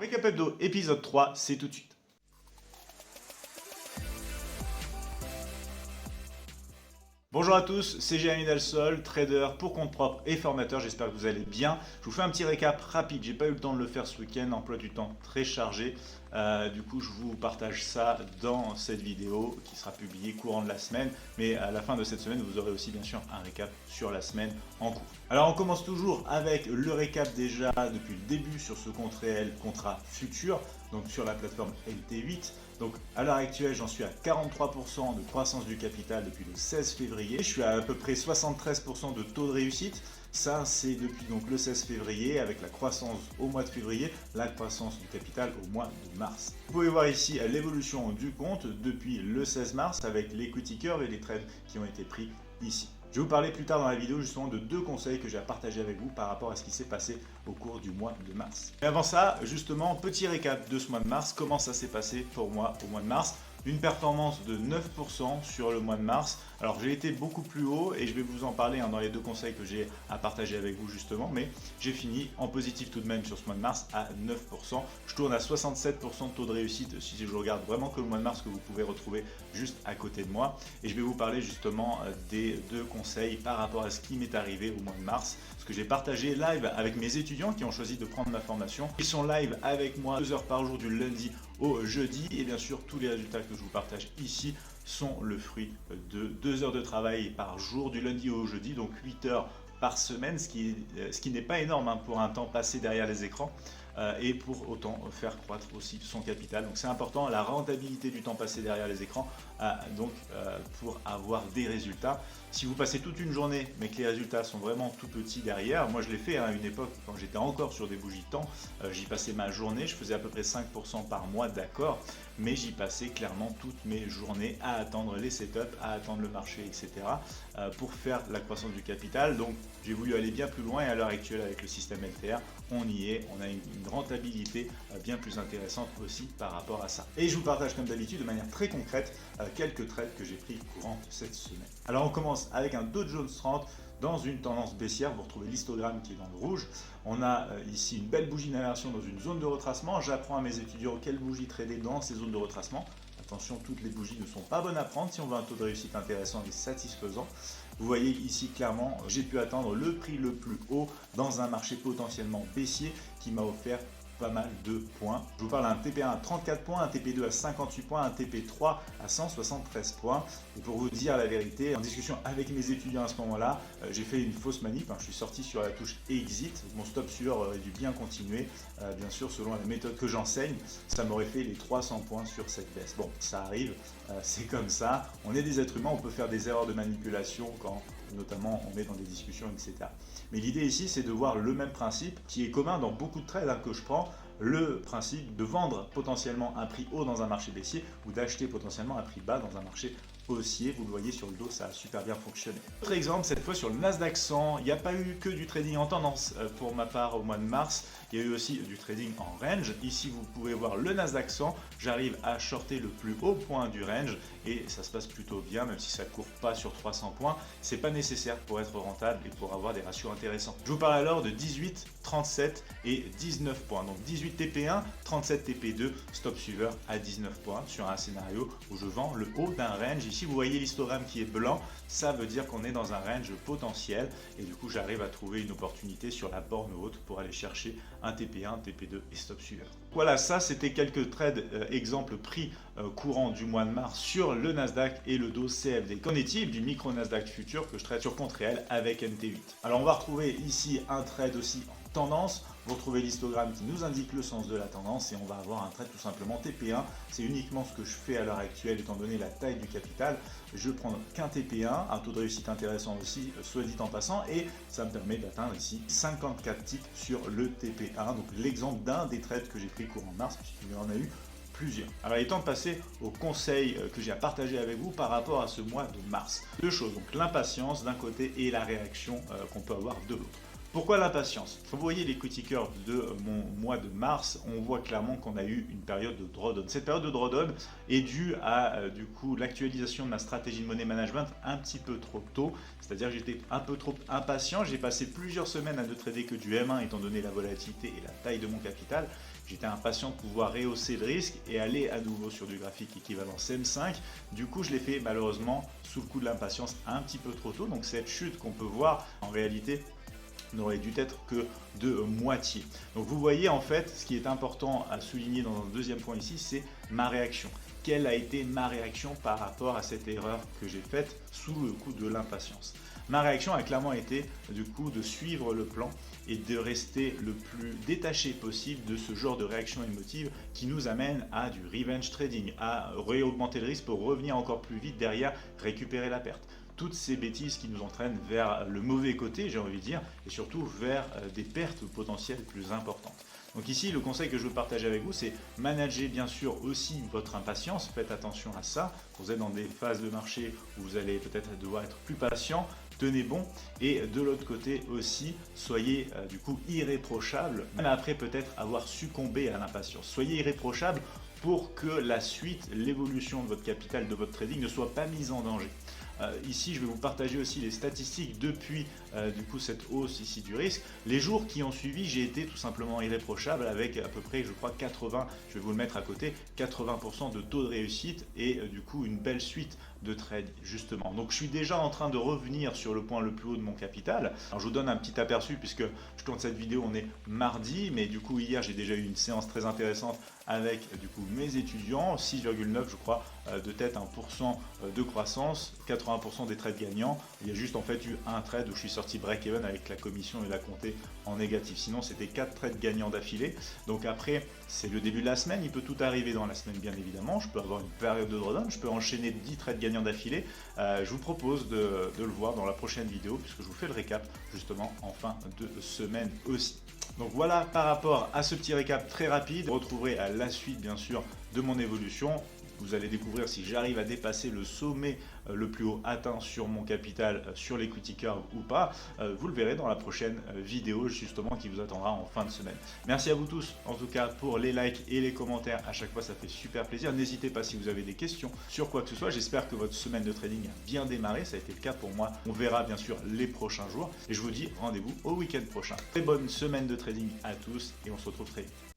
Récap Hebdo, épisode 3, c'est tout de suite. Bonjour à tous, c'est Jérémy Delsol, trader pour compte propre et formateur, j'espère que vous allez bien. Je vous fais un petit récap rapide, j'ai pas eu le temps de le faire ce week-end, emploi du temps très chargé. Du coup je vous partage ça dans cette vidéo qui sera publiée courant de la semaine. Mais à la fin de cette semaine, vous aurez aussi bien sûr un récap sur la semaine en cours. Alors on commence toujours avec le récap déjà depuis le début sur ce compte réel contrat futur, donc sur la plateforme LT8. Donc à l'heure actuelle, j'en suis à 43% de croissance du capital depuis le 16 février. Je suis à peu près 73% de taux de réussite. Ça, c'est depuis donc le 16 février avec la croissance au mois de février, la croissance du capital au mois de mars. Vous pouvez voir ici l'évolution du compte depuis le 16 mars avec l'equity curve et les trades qui ont été pris ici. Je vais vous parler plus tard dans la vidéo justement de deux conseils que j'ai à partager avec vous par rapport à ce qui s'est passé au cours du mois de mars. Mais avant ça, justement, petit récap de ce mois de mars, comment ça s'est passé pour moi au mois de mars. Une performance de 9% sur le mois de mars. Alors j'ai été beaucoup plus haut et je vais vous en parler dans les deux conseils que j'ai à partager avec vous justement, mais j'ai fini en positif tout de même sur ce mois de mars à 9%. Je tourne à 67% de taux de réussite si je regarde vraiment que le mois de mars que vous pouvez retrouver juste à côté de moi. Et je vais vous parler justement des deux conseils par rapport à ce qui m'est arrivé au mois de mars. Ce que j'ai partagé live avec mes étudiants qui ont choisi de prendre ma formation. Ils sont live avec moi 2 heures par jour du lundi au jeudi et bien sûr tous les résultats que je vous partage ici sont le fruit de 2 heures de travail par jour du lundi au jeudi, donc 8 heures par semaine, ce qui n'est pas énorme pour un temps passé derrière les écrans et pour autant faire croître aussi son capital. Donc c'est important, la rentabilité du temps passé derrière les écrans pour avoir des résultats. Si vous passez toute une journée mais que les résultats sont vraiment tout petits derrière, moi je l'ai fait à une époque quand j'étais encore sur des bougies de temps, j'y passais ma journée, je faisais à peu près 5% par mois, d'accord, mais j'y passais clairement toutes mes journées à attendre les setups, à attendre le marché, etc. Pour faire la croissance du capital. Donc j'ai voulu aller bien plus loin et à l'heure actuelle avec le système LTR, on y est, on a une rentabilité bien plus intéressante aussi par rapport à ça. Et je vous partage comme d'habitude de manière très concrète quelques trades que j'ai pris courant cette semaine. Alors on commence avec un Dow Jones 30 dans une tendance baissière. Vous retrouvez l'histogramme qui est dans le rouge. On a ici une belle bougie d'inversion dans une zone de retracement. J'apprends à mes étudiants quelles bougies trader dans ces zones de retracement. Attention, toutes les bougies ne sont pas bonnes à prendre si on veut un taux de réussite intéressant et satisfaisant. Vous voyez ici clairement, j'ai pu atteindre le prix le plus haut dans un marché potentiellement baissier qui m'a offert pas mal de points. Je vous parle d'un TP1 à 34 points, un TP2 à 58 points, un TP3 à 173 points. Et pour vous dire la vérité, en discussion avec mes étudiants à ce moment-là, j'ai fait une fausse manip. Je suis sorti sur la touche Exit. Mon stop suiveur aurait dû bien continuer. Bien sûr, selon la méthode que j'enseigne, ça m'aurait fait les 300 points sur cette baisse. Bon, ça arrive, c'est comme ça. On est des êtres humains, on peut faire des erreurs de manipulation quand notamment on est dans des discussions, etc. Mais l'idée ici, c'est de voir le même principe qui est commun dans beaucoup de trades que je prends, le principe de vendre potentiellement un prix haut dans un marché baissier ou d'acheter potentiellement un prix bas dans un marché haussier. Vous le voyez sur le dos, ça a super bien fonctionné. Autre exemple, cette fois sur le Nasdaq 100, il n'y a pas eu que du trading en tendance pour ma part au mois de mars, il y a eu aussi du trading en range. Ici, vous pouvez voir le Nasdaq 100, j'arrive à shorter le plus haut point du range et ça se passe plutôt bien, même si ça ne court pas sur 300 points. C'est pas nécessaire pour être rentable et pour avoir des ratios intéressants. Je vous parle alors de 18, 37 et 19 points. Donc 18 TP1, 37 TP2, stop suiveur à 19 points sur un scénario où je vends le haut d'un range. Ici, vous voyez l'histogramme qui est blanc, ça veut dire qu'on est dans un range potentiel et du coup, j'arrive à trouver une opportunité sur la borne haute pour aller chercher un TP1, TP2 et stop suiveur. Voilà, ça c'était quelques trades exemples prix courant du mois de mars sur le Nasdaq et le Dow CFD. Qu'en est-il du micro Nasdaq futur que je trade sur compte réel avec MT8? Alors on va retrouver ici un trade aussi en tendance. Vous retrouvez l'histogramme qui nous indique le sens de la tendance et on va avoir un trade tout simplement TP1. C'est uniquement ce que je fais à l'heure actuelle étant donné la taille du capital. Je prends qu'un TP1, un taux de réussite intéressant aussi, soit dit en passant, et ça me permet d'atteindre ici 54 ticks sur le TP1. Donc l'exemple d'un des trades que j'ai pris courant mars, puisqu'il y en a eu plusieurs. Alors il est temps de passer aux conseils que j'ai à partager avec vous par rapport à ce mois de mars. Deux choses, donc l'impatience d'un côté et la réaction qu'on peut avoir de l'autre. Pourquoi l'impatience? Quand vous voyez l'equity curve de mon mois de mars, on voit clairement qu'on a eu une période de drawdown. Cette période de drawdown est due à du coup l'actualisation de ma stratégie de money management un petit peu trop tôt. C'est-à-dire que j'étais un peu trop impatient. J'ai passé plusieurs semaines à ne trader que du M1 étant donné la volatilité et la taille de mon capital. j'étais impatient de pouvoir rehausser le risque et aller à nouveau sur du graphique équivalent CM5. Du coup, je l'ai fait malheureusement sous le coup de l'impatience un petit peu trop tôt. Donc cette chute qu'on peut voir en réalité n'aurait dû être que de moitié. Donc vous voyez en fait, ce qui est important à souligner dans un deuxième point ici, c'est ma réaction. Quelle a été ma réaction par rapport à cette erreur que j'ai faite sous le coup de l'impatience? Ma réaction a clairement été du coup de suivre le plan et de rester le plus détaché possible de ce genre de réaction émotive qui nous amène à du revenge trading, à réaugmenter le risque pour revenir encore plus vite derrière, récupérer la perte. Toutes ces bêtises qui nous entraînent vers le mauvais côté, j'ai envie de dire, et surtout vers des pertes potentielles plus importantes. Donc ici, le conseil que je veux partager avec vous, c'est manager bien sûr aussi votre impatience. Faites attention à ça. Vous êtes dans des phases de marché où vous allez peut-être devoir être plus patient. Tenez bon. Et de l'autre côté aussi, soyez du coup irréprochable, même après peut-être avoir succombé à l'impatience. Soyez irréprochable pour que la suite, l'évolution de votre capital, de votre trading ne soit pas mise en danger. Ici, je vais vous partager aussi les statistiques depuis du coup cette hausse ici du risque. Les jours qui ont suivi, j'ai été tout simplement irréprochable avec à peu près, je crois, 80, je vais vous le mettre à côté, 80% de taux de réussite et du coup une belle suite de trades justement. Donc je suis déjà en train de revenir sur le point le plus haut de mon capital. Alors je vous donne un petit aperçu puisque je tourne cette vidéo, on est mardi, mais du coup hier j'ai déjà eu une séance très intéressante avec du coup mes étudiants, 6,9 je crois de tête 1% de croissance, 80% des trades gagnants. Il y a juste en fait eu un trade où je suis sorti break-even avec la commission et la comptée en négatif. Sinon c'était 4 trades gagnants d'affilée. Donc après c'est le début de la semaine, il peut tout arriver dans la semaine bien évidemment. Je peux avoir une période de drawdown, je peux enchaîner 10 trades gagnants d'affilée. Je vous propose de le voir dans la prochaine vidéo puisque je vous fais le récap justement en fin de semaine aussi. Donc voilà par rapport à ce petit récap très rapide. Vous retrouverez à la suite bien sûr de mon évolution. Vous allez découvrir si j'arrive à dépasser le sommet le plus haut atteint sur mon capital sur l'equity curve ou pas. Vous le verrez dans la prochaine vidéo justement qui vous attendra en fin de semaine. Merci à vous tous en tout cas pour les likes et les commentaires. À chaque fois ça fait super plaisir. N'hésitez pas si vous avez des questions sur quoi que ce soit. J'espère que votre semaine de trading a bien démarré. Ça a été le cas pour moi. On verra bien sûr les prochains jours. Et je vous dis rendez-vous au week-end prochain. Très bonne semaine de trading à tous et on se retrouve très vite.